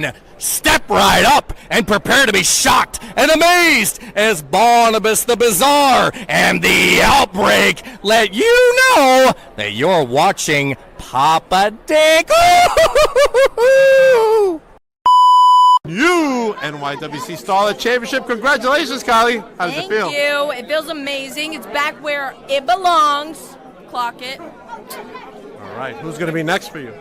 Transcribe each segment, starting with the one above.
then step right up and prepare to be shocked and amazed as Barnabas the Bizarre and the Outbreak let you know that you're watching Papa Dick. New NYWC Starlet Championship. Congratulations, Kylie. How does it feel? Thank you. It feels amazing. It's back where it belongs. Clock it. All right. Who's going to be next for you?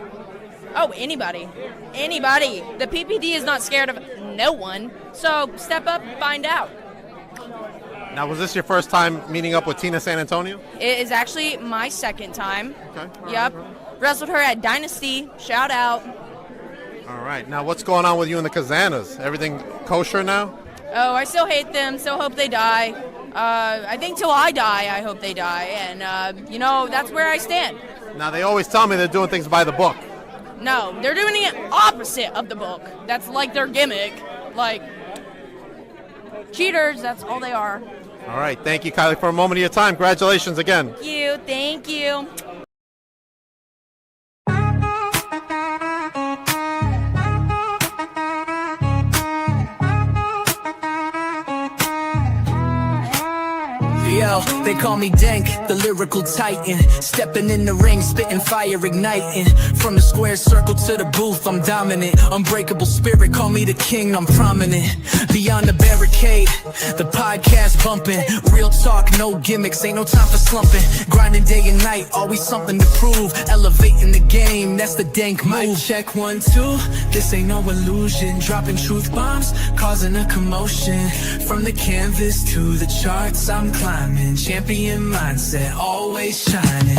Oh, anybody. Anybody. The PPD is not scared of no one. So step up, find out. Now, was this your first time meeting up with Tina San Antonio? It is actually my second time. Okay. Yep. Wrestled her at Dynasty. Shout out. All right. Now, what's going on with you and the Kazanas? Everything kosher now? Oh, I still hate them. Still hope they die. I think till I die, I hope they die. And, that's where I stand. Now, they always tell me they're doing things by the book. No, they're doing it opposite of the book. That's like their gimmick. Like, cheaters, that's all they are. All right. Thank you, Kylie, for a moment of your time. Congratulations again. Thank you. Yo, they call me Dank, the lyrical titan. Stepping in the ring, spitting fire, igniting. From the square circle to the booth, I'm dominant. Unbreakable spirit, call me the king, I'm prominent. Beyond the barricade, the podcast bumping. Real talk, no gimmicks, ain't no time for slumping. Grinding day and night, always something to prove. Elevating the game, that's the Dank move. Mic check 1, 2, this ain't no illusion. Dropping truth bombs, causing a commotion. From the canvas to the charts, I'm climbing. Champion mindset, always shining.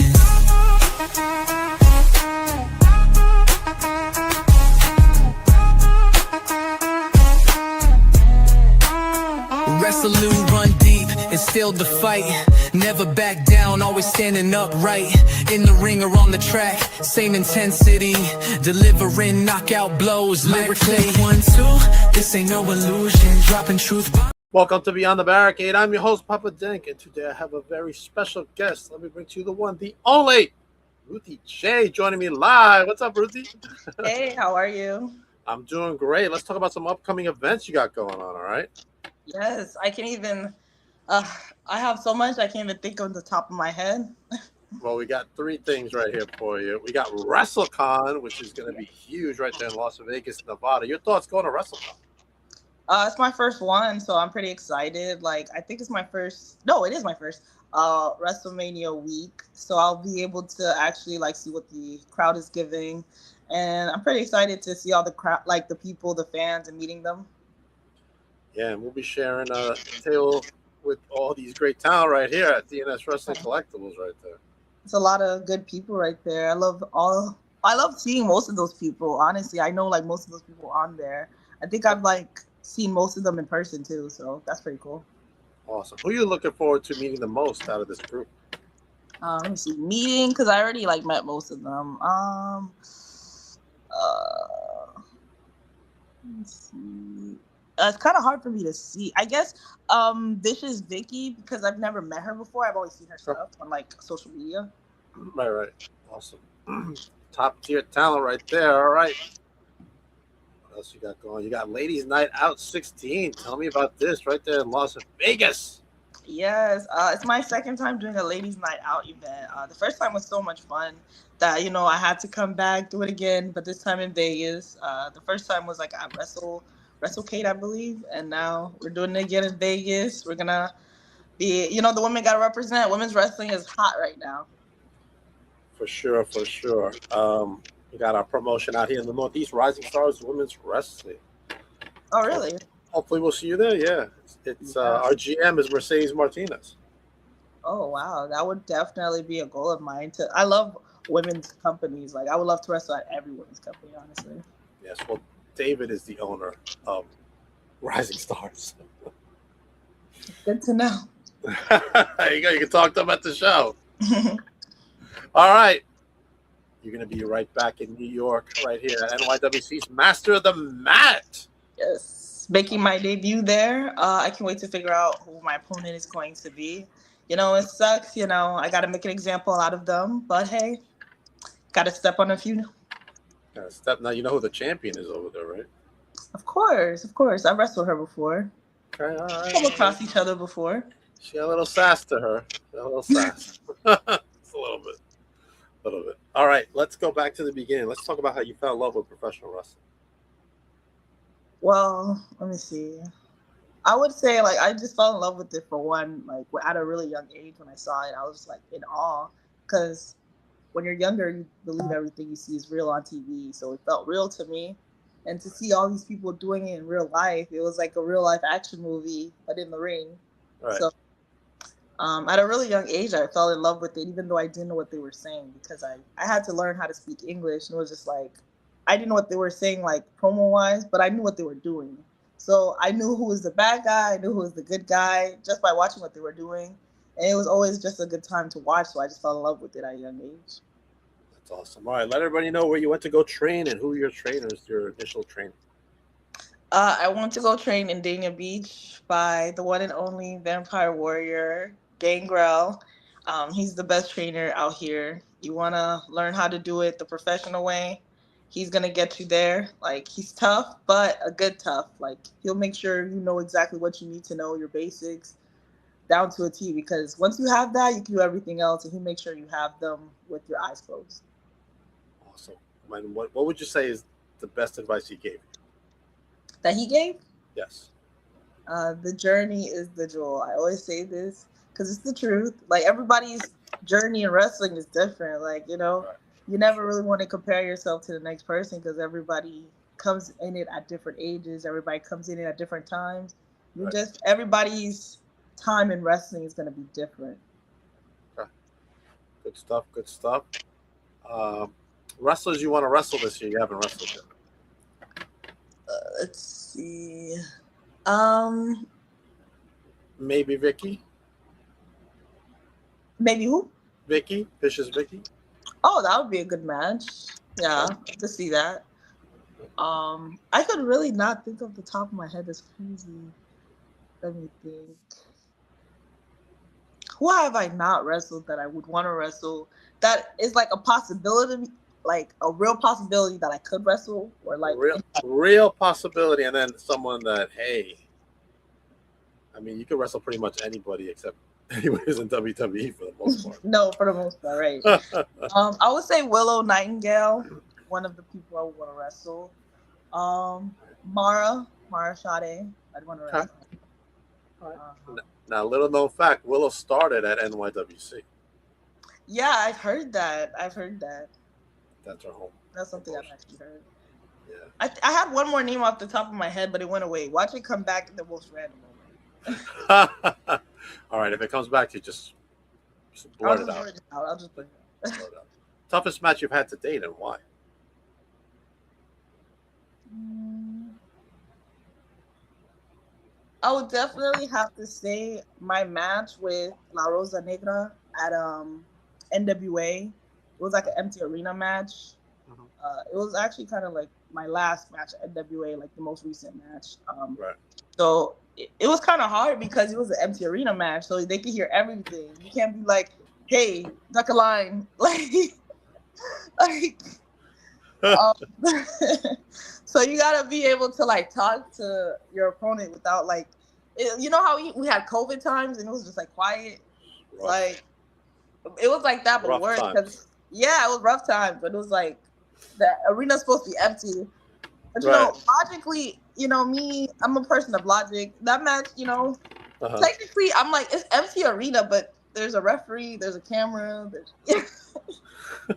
Resolute, run deep, and still the fight. Never back down, always standing upright. In the ring or on the track, same intensity. Delivering knockout blows, lyrically. 1, 2, this ain't no illusion. Dropping truth bombs. Welcome to Beyond the Barricade. I'm your host, Papa Dink, and today I have a very special guest. Let me bring to you the one, the only, Ruthie J, joining me live. What's up, Ruthie? Hey, how are you? I'm doing great. Let's talk about some upcoming events you got going on, all right? Yes, I can't even, I have so much I can't even think on the top of my head. Well, we got 3 things right here for you. We got WrestleCon, which is going to be huge right there in Las Vegas, Nevada. Your thoughts going to WrestleCon? It's my first one, so I'm pretty excited. Like, I think it's my first, no, it is my first WrestleMania week. So I'll be able to actually see what the crowd is giving. And I'm pretty excited to see all the crowd, the people, the fans, and meeting them. Yeah, and we'll be sharing a table with all these great talent right here at DNS Wrestling Collectibles right there. It's a lot of good people right there. I love seeing most of those people. Honestly, I know most of those people on there. I think I've seen most of them in person too, so that's pretty cool. Awesome. Who are you looking forward to meeting the most out of this group? Let me see, meeting, because I already met most of them. Let's see. It's kind of hard for me to see. I guess this is Vicky, because I've never met her before. I've always seen her stuff on social media. Right. Awesome. Top tier talent right there. All right. What else you got going? You got Ladies Night Out 16. Tell me about this right there in Las Vegas. Yes, it's my second time doing a Ladies Night Out event. The first time was so much fun that I had to come back, do it again, but this time in Vegas. The first time was at WrestleCade, I believe, and now we're doing it again in Vegas. We're gonna be, the women gotta represent. Women's wrestling is hot right now. For sure. We got our promotion out here in the Northeast, Rising Stars Women's Wrestling. Oh, really? Hopefully we'll see you there. Yeah, it's our GM is Mercedes Martinez. Oh wow, that would definitely be a goal of mine. I love women's companies. I would love to wrestle at every women's company, honestly. Yes, well, David is the owner of Rising Stars. Good to know. There you go. You can talk to them at the show. All right. You're going to be right back in New York right here at NYWC's Master of the Mat. Yes. Making my debut there. I can't wait to figure out who my opponent is going to be. It sucks. I got to make an example out of them. But, hey, got to step on a few. Got to step. Now, you know who the champion is over there, right? Of course, of course. I wrestled her before. Okay, all right. Come across each other before. She got a little sass to her. She got a little sass. Just a little bit. A little bit. All right, let's go back to the beginning. Let's talk about how you fell in love with professional wrestling. Well, let me see. I would say like I just fell in love with it for one, like at a really young age when I saw it, I was like in awe because when you're younger, you believe everything you see is real on TV. So it felt real to me. And to see all these people doing it in real life, it was like a real life action movie, but in the ring. Right. So at a really young age, I fell in love with it, even though I didn't know what they were saying because I had to learn how to speak English. And it was just like, I didn't know what they were saying, like promo wise, but I knew what they were doing. So I knew who was the bad guy, I knew who was the good guy just by watching what they were doing. And it was always just a good time to watch. So I just fell in love with it at a young age. That's awesome. All right, let everybody know where you went to go train and who your trainers, your initial training. I went to go train in Dania Beach by the one and only Vampire Warrior, Gangrel. He's the best trainer out here. You want to learn how to do it the professional way, he's going to get you there. Like, he's tough, but a good tough. Like, he'll make sure you know exactly what you need to know, your basics, down to a T. Because once you have that, you can do everything else, and he'll make sure you have them with your eyes closed. Awesome. And what would you say is the best advice he gave you? That he gave? Yes. The journey is the jewel. I always say this because it's the truth. Like, everybody's journey in wrestling is different. Like, you know, Right. You never really want to compare yourself to the next person because everybody comes in it at different ages. Everybody comes in it at different times. You Right. just, everybody's time in wrestling is going to be different. Okay. Good stuff. Good stuff. Wrestlers you want to wrestle this year, you haven't wrestled yet. Let's see. Maybe Vicky. Maybe who? Vicky. Vicious Vicky. Oh, that would be a good match. Yeah, to see that. I could really not think of the top of my head. That's crazy. Let me think. Who have I not wrestled that I would want to wrestle? That is like a possibility, like a real possibility that I could wrestle, or like real possibility, and then someone that, hey, I mean, you can wrestle pretty much anybody except anybody who's in WWE for the most part. No, for the most part, right? I would say Willow Nightingale, one of the people I would want to wrestle. Mara Shade, I'd want to wrestle. Now, little known fact, Willow started at NYWC. Yeah, I've heard that. That's her home. That's something I've actually heard. Yeah. I had one more name off the top of my head, but it went away. Watch it come back in the most random moment. All right, if it comes back to you, just blurt it out. I'll just put it out. Toughest match you've had to date and why? I would definitely have to say my match with La Rosa Negra at NWA. It was like an empty arena match. It was actually kind of like my last match at NWA, like the most recent match. Right. So it was kind of hard because it was an empty arena match, so they could hear everything. You can't be like, "Hey, duck a line," like. So you gotta be able to like talk to your opponent without like, you know how we had COVID times and it was just like quiet, Rough. like it was like that, but Rough worse. times. Yeah, it was rough times, but it was like the arena's supposed to be empty. But you Right. know, logically, you know me, I'm a person of logic. That match, you know, technically, I'm like it's empty arena, but there's a referee, there's a camera, there's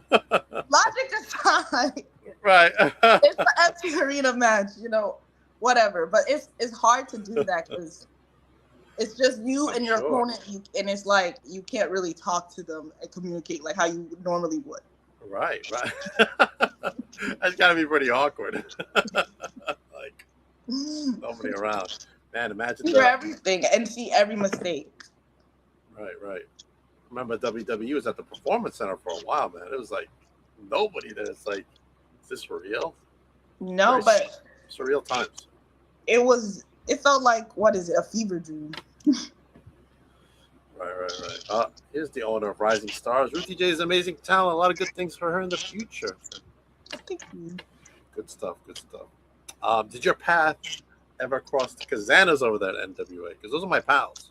logic aside. Right. It's an empty arena match, you know, whatever. But it's hard to do that because it's just you and your opponent, and it's like you can't really talk to them and communicate like how you normally would. Right. That's got to be pretty awkward. Like nobody around, man. Imagine hear everything and see every mistake. Right. Remember, WWE was at the Performance Center for a while, man. It was like nobody there. It's like, is this for real? No, but surreal times. It felt like, what is it, a fever dream. Right. Here's the owner of Rising Stars. Ruthie J is amazing talent. A lot of good things for her in the future. Thank you. Good stuff. Did your path ever cross the Kazanas over there at NWA? Because those are my pals.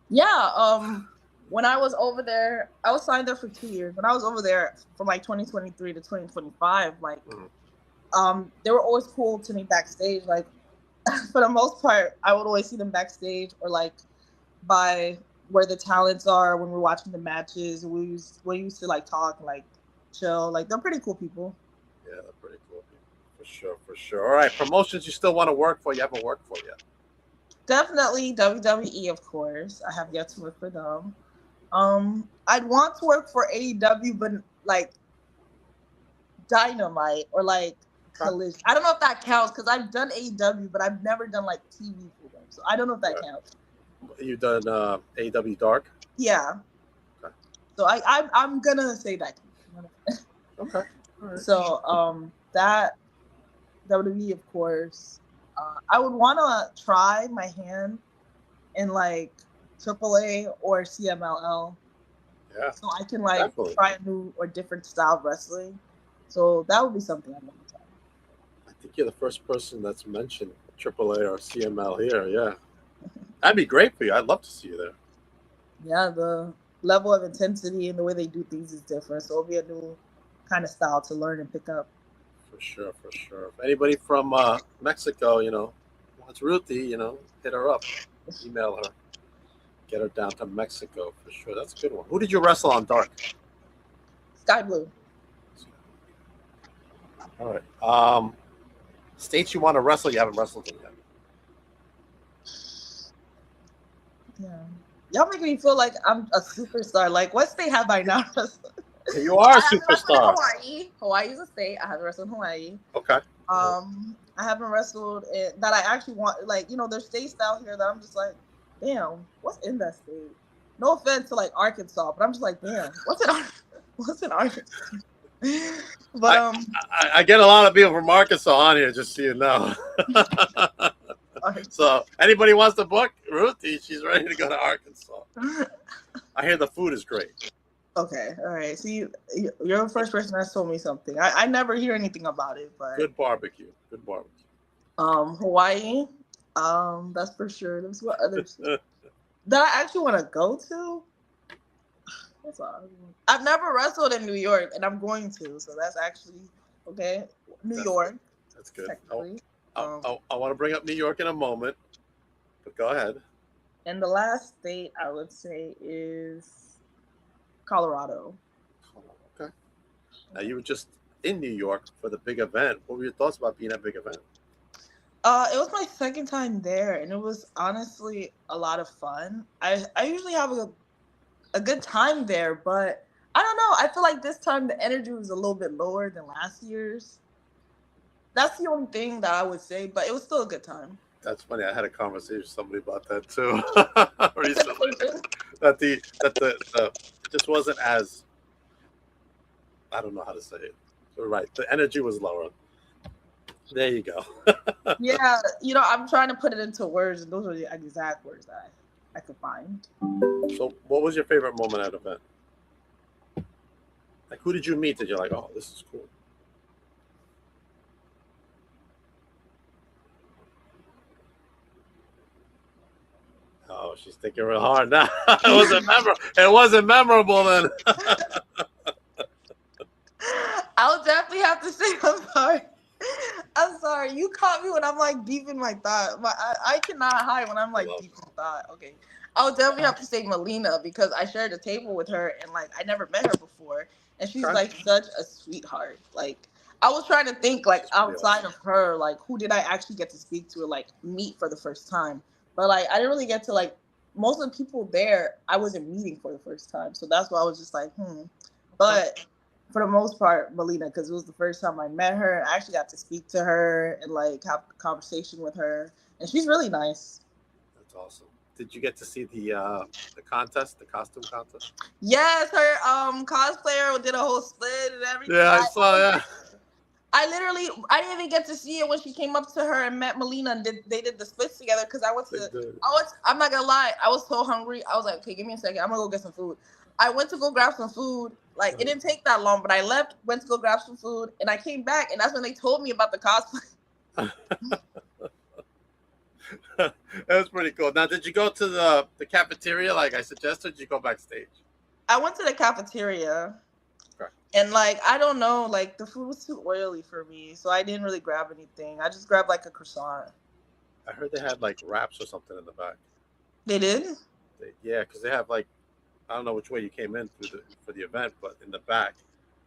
Yeah. When I was over there, I was signed there for 2 years. When I was over there from like 2023 to 2025, like they were always cool to me backstage. Like for the most part, I would always see them backstage or like by where the talents are when we're watching the matches. We used to like talk, like chill. Like they're pretty cool people. Yeah, they're pretty cool people. For sure, for sure. All right, promotions you still want to work for, you haven't worked for yet. Definitely WWE, of course. I have yet to work for them. I'd want to work for AEW, but like Dynamite or like Collision. I don't know if that counts because I've done AEW, but I've never done like TV for them. So I don't know if that counts. You've done AEW Dark? Yeah. Okay. So I'm gonna say that. Okay. All right. So that WWE, of course. I would want to try my hand in like AAA or CMLL. Yeah. So I can like definitely. try a new or different style of wrestling. So that would be something I'd want to try. I think you're the first person that's mentioned AAA or CML here. Yeah. That'd be great for you. I'd love to see you there. Yeah, the level of intensity and the way they do things is different. So it'll be a new kind of style to learn and pick up. For sure, for sure. If anybody from Mexico, wants Ruthie, hit her up. Email her. Get her down to Mexico for sure. That's a good one. Who did you wrestle on Dark? Sky Blue. All right. States you want to wrestle, you haven't wrestled in yet. Yeah. Y'all making me feel like I'm a superstar. Like, what state have I not wrestled? You are a superstar. Hawaii. Hawaii is a state. I haven't wrestled in Hawaii. Okay. I haven't wrestled in that I actually want. Like, there's states out here that I'm just like, damn, what's in that state? No offense to like Arkansas, but I'm just like, damn, what's in Arkansas? But I get a lot of people from Arkansas on here, just so you know. So anybody wants to book Ruthie, she's ready to go to Arkansas. I hear the food is great. Okay, all right. So you're the first person that's told me something. I never hear anything about it, but good barbecue. Good barbecue. Hawaii, that's for sure. That's what others that I actually want to go to. That's all. I've never wrestled in New York, and I'm going to. So that's actually okay. New York. That's good. I want to bring up New York in a moment, but go ahead. And the last state I would say is Colorado. Okay. Now you were just in New York for the big event. What were your thoughts about being at a big event? It was my second time there, and it was honestly a lot of fun. I usually have a good time there, but I don't know. I feel like this time the energy was a little bit lower than last year's. That's the only thing that I would say, but it was still a good time. That's funny. I had a conversation with somebody about that too recently. that the just wasn't as, I don't know how to say it. You're right. The energy was lower. There you go. Yeah, I'm trying to put it into words, and those are the exact words that I could find. So, what was your favorite moment at an event? Like, who did you meet that you're like, oh, this is cool? Oh, she's thinking real hard now. It wasn't memorable then. I'll definitely have to say I'm sorry. I'm sorry. You caught me when I'm like deep in my thought. I cannot hide when I'm like deep in thought. Okay. I'll definitely have to say Melina because I shared a table with her and like I never met her before. And she's like such a sweetheart. Like I was trying to think like outside of her, like who did I actually get to speak to or like meet for the first time? But like I didn't really get to like most of the people there I wasn't meeting for the first time. So that's why I was just like, But for the most part, Melina, because it was the first time I met her. I actually got to speak to her and like have a conversation with her. And she's really nice. That's awesome. Did you get to see the contest, the costume contest? Yes, her cosplayer did a whole split and everything. Yeah, I saw that. I didn't even get to see it when she came up to her and met Melina and they did the splits together because I'm not gonna lie, I was so hungry. I was like, okay, give me a second, I'm gonna go get some food. I went to go grab some food. Like, it didn't take that long, but I left, went to go grab some food, and I came back, and that's when they told me about the cosplay. That was pretty cool. Now, did you go to the cafeteria like I suggested? Or did you go backstage? I went to the cafeteria, Okay. and like, I don't know, like the food was too oily for me, so I didn't really grab anything. I just grabbed like a croissant. I heard they had like wraps or something in the back. They did? Yeah, because they have like, I don't know which way you came in for the event, but in the back,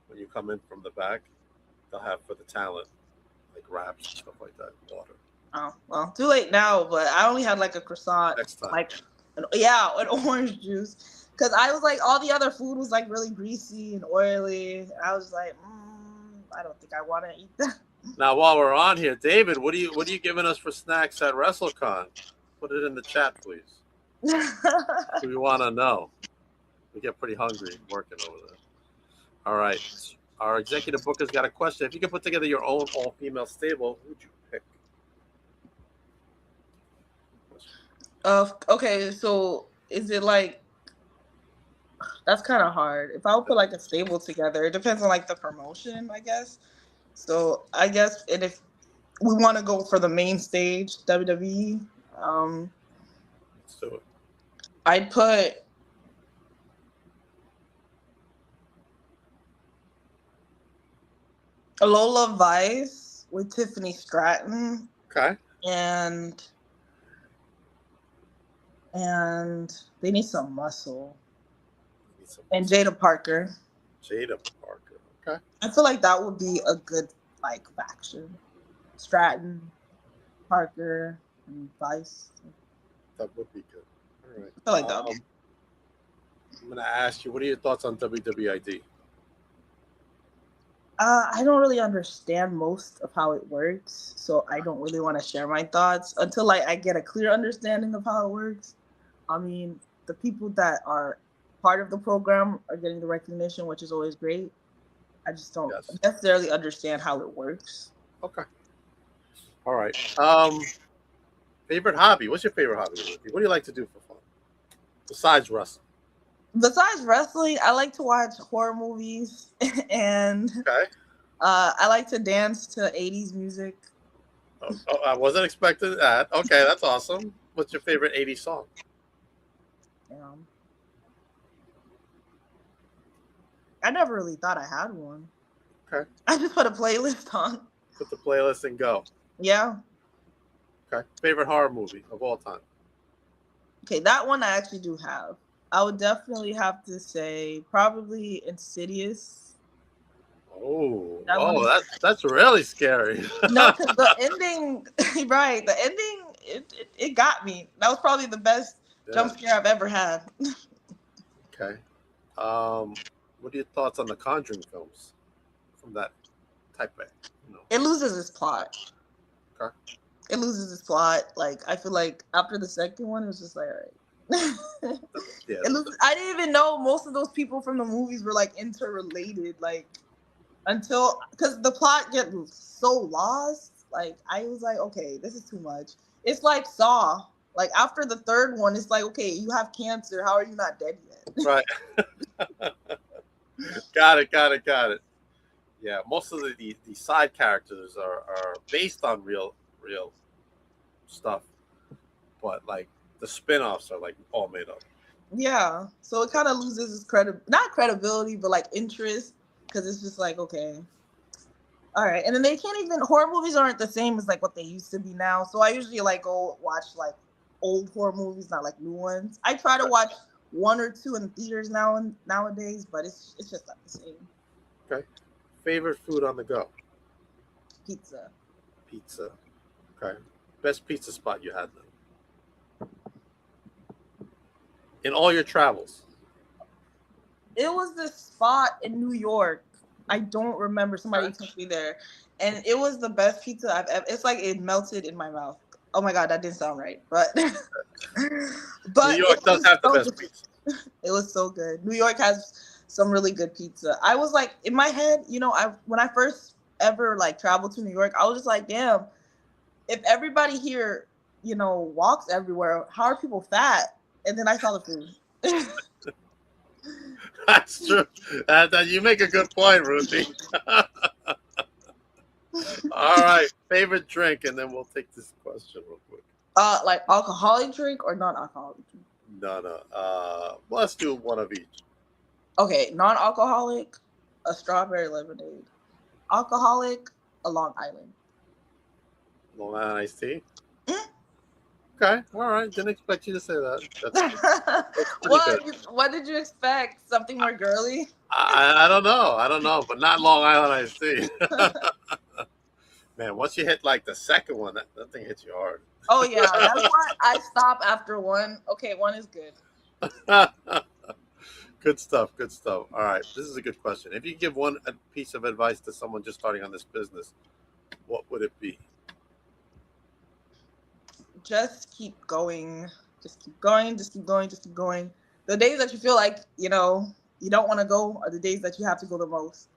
when you come in from the back, they'll have for the talent like wraps and stuff like that, water. Oh, well, too late now, but I only had like a croissant. Next time. Like, an orange juice. Because I was like, all the other food was like really greasy and oily. I was like, I don't think I want to eat that. Now, while we're on here, David, what are you giving us for snacks at WrestleCon? Put it in the chat, please. We want to know. We get pretty hungry working over there. All right. Our executive booker's got a question. If you could put together your own all-female stable, who would you pick? Okay, so is it like, that's kind of hard. If I would put like a stable together, it depends on like the promotion, I guess. So I guess, and if we want to go for the main stage, WWE, Let's do it. I'd put Lola Vice with Tiffany Stratton. Okay. And they need some muscle. And Jada Parker. Jada Parker. Okay. I feel like that would be a good like faction. Stratton, Parker, and Vice. That would be good. All right. I feel like that. I'm gonna ask you, what are your thoughts on WWID? I don't really understand most of how it works, so I don't really want to share my thoughts until like I get a clear understanding of how it works. I mean, the people that are part of the program are getting the recognition, which is always great. I just don't necessarily understand how it works. Okay. All right. Favorite hobby? What's your favorite hobby, Ruthie? What do you like to do for fun besides wrestling? Besides wrestling, I like to watch horror movies and I like to dance to 80s music. Oh, I wasn't expecting that. Okay, that's awesome. What's your favorite 80s song? I never really thought I had one. Okay. I just put a playlist on. Put the playlist and go. Yeah. Okay. Favorite horror movie of all time? Okay, that one I actually do have. I would definitely have to say probably Insidious. Oh, that's really scary. No, because the ending, right? The ending, it got me. That was probably the best jump scare I've ever had. Okay. What are your thoughts on the Conjuring films from that type of? It loses its plot. Okay. It loses its plot. Like I feel like after the second one, it was just like, all right. I didn't even know most of those people from the movies were like interrelated, like until because the plot gets so lost. Like I was like, okay, this is too much. It's like Saw. Like after the third one, it's like, okay, you have cancer. How are you not dead yet? Right. Got it. Yeah, most of the side characters are based on real stuff, but like the spin-offs are like all made up. Yeah, so it kind of loses its not credibility, but like interest, because it's just like, okay, all right. And then they can't even, horror movies aren't the same as like what they used to be now. So I usually like go watch like old horror movies, not like new ones. I try to watch one or two in theaters nowadays, but it's just not the same. Okay. Favorite food on the go? Pizza. Okay. Best pizza spot you had then? In all your travels? It was this spot in New York. I don't remember. Somebody took me there. And it was the best pizza I've ever. It's like it melted in my mouth. Oh my God, that didn't sound right. But New York does have the best pizza. It was so good. New York has some really good pizza. I was like, in my head, when I first ever like traveled to New York, I was just like, damn, if everybody here, walks everywhere, how are people fat? And then I saw the food. That's true. You make a good point, Ruthie. All right, favorite drink, and then we'll take this question real quick. Like alcoholic drink or non-alcoholic drink? No. Well, let's do one of each. Okay, non-alcoholic, a strawberry lemonade. Alcoholic, a Long Island. Long Island iced tea. Okay, all right. Didn't expect you to say that. That's pretty good. What did you expect? Something more girly? I don't know, but not Long Island iced tea. Man, once you hit like the second one, that thing hits you hard. Oh yeah, that's why I stop after one. Okay, one is good. Good stuff. All right, this is a good question. If you give one piece of advice to someone just starting on this business, what would it be? Just keep going. Just keep going. The days that you feel like, you don't want to go are the days that you have to go the most.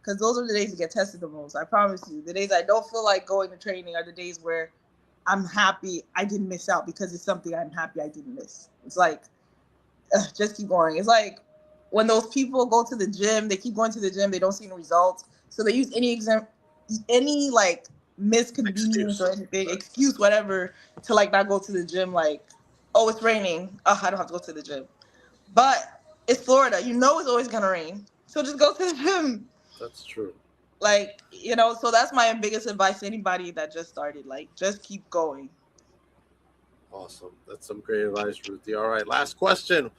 Because those are the days you get tested the most. I promise you. The days I don't feel like going to training are the days where I'm happy I didn't miss out because it's something I'm happy I didn't miss. It's like, just keep going. It's like when those people go to the gym, they keep going to the gym, they don't see any results. So they use any like misconvenience or anything, excuse, whatever, to like not go to the gym. Like, oh, it's raining. Oh, I don't have to go to the gym. But it's Florida. It's always going to rain. So just go to the gym. That's true. Like, so that's my biggest advice to anybody that just started. Like, just keep going. Awesome. That's some great advice, Ruthie. All right, last question.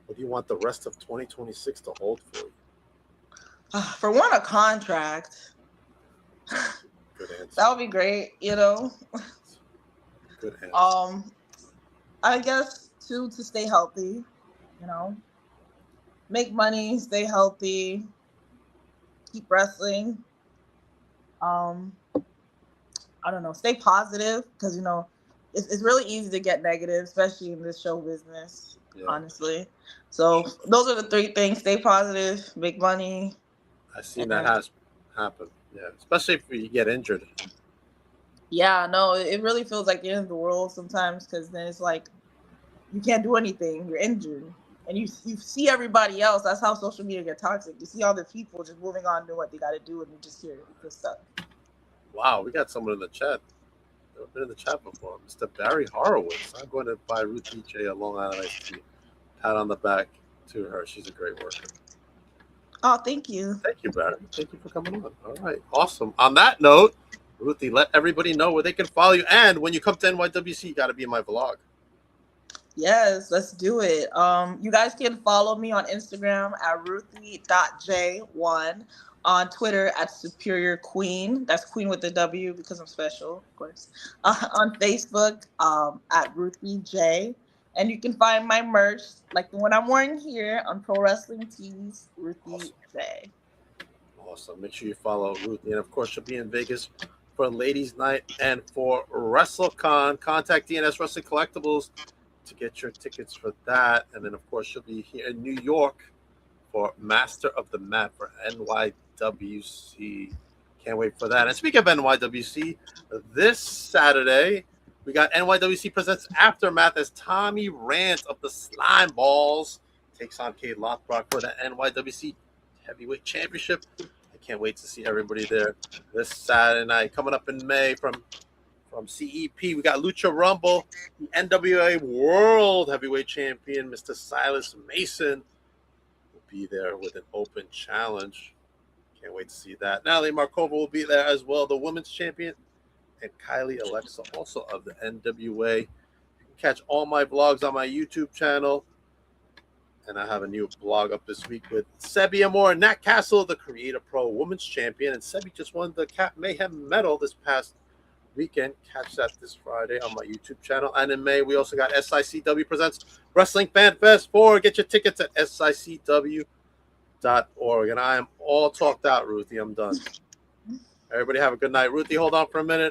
What do you want the rest of 2026 to hold for you? For one, a contract. Good answer. That would be great, Good answer. I guess two, to stay healthy, make money, stay healthy, keep wrestling. I don't know, stay positive because it's really easy to get negative, especially in this show business. Yeah. Honestly, so those are the three things: stay positive, make money. I've seen that has happened. Yeah, especially if you get injured. Yeah, no, it really feels like the end of the world sometimes because then it's like you can't do anything. You're injured. And you see everybody else. That's how social media get toxic. You see all the people just moving on, doing what they got to do, and you just hear this stuff. Wow, we got someone in the chat. Never been in the chat before. Mr. Barry Horowitz. I'm going to buy Ruthie J a Long Island iced tea. Pat on the back to her. She's a great worker. Oh, thank you. Thank you, Barry. Thank you for coming on. All right, awesome. On that note, Ruthie, let everybody know where they can follow you. And when you come to NYWC, you got to be in my vlog. Yes, let's do it. You guys can follow me on Instagram at ruthie.j1, on Twitter at Superior Queen. That's Queen with the W because I'm special, of course. On Facebook at Ruthie J. And you can find my merch, like the one I'm wearing here, on Pro Wrestling Tees, Ruthie J. Awesome. Make sure you follow Ruthie. And, of course, she'll be in Vegas for Ladies Night and for WrestleCon. Contact DNS Wrestling Collectibles to get your tickets for that. And then, of course, she'll be here in New York for Master of the Mat for NYWC. Can't wait for that. And speaking of NYWC, this Saturday, we got NYWC Presents Aftermath as Tommy Rant of the Slime Balls takes on Kate Lothbrock for the NYWC Heavyweight Championship. I can't wait to see everybody there this Saturday night. Coming up in May from CEP, we got Lucha Rumble, the NWA World Heavyweight Champion, Mr. Silas Mason, will be there with an open challenge. Can't wait to see that. Natalie Markova will be there as well, the Women's Champion, and Kylie Alexa, also of the NWA. You can catch all my vlogs on my YouTube channel. And I have a new blog up this week with Sebi Amor and Nat Castle, the Creator Pro Women's Champion. And Sebi just won the Cap Mayhem medal this past weekend. Catch that this Friday on my YouTube channel. And in May, we also got SICW Presents Wrestling Fan Fest 4. Get your tickets at SICW.org. And I am all talked out, Ruthie. I'm done. Everybody have a good night. Ruthie, hold on for a minute.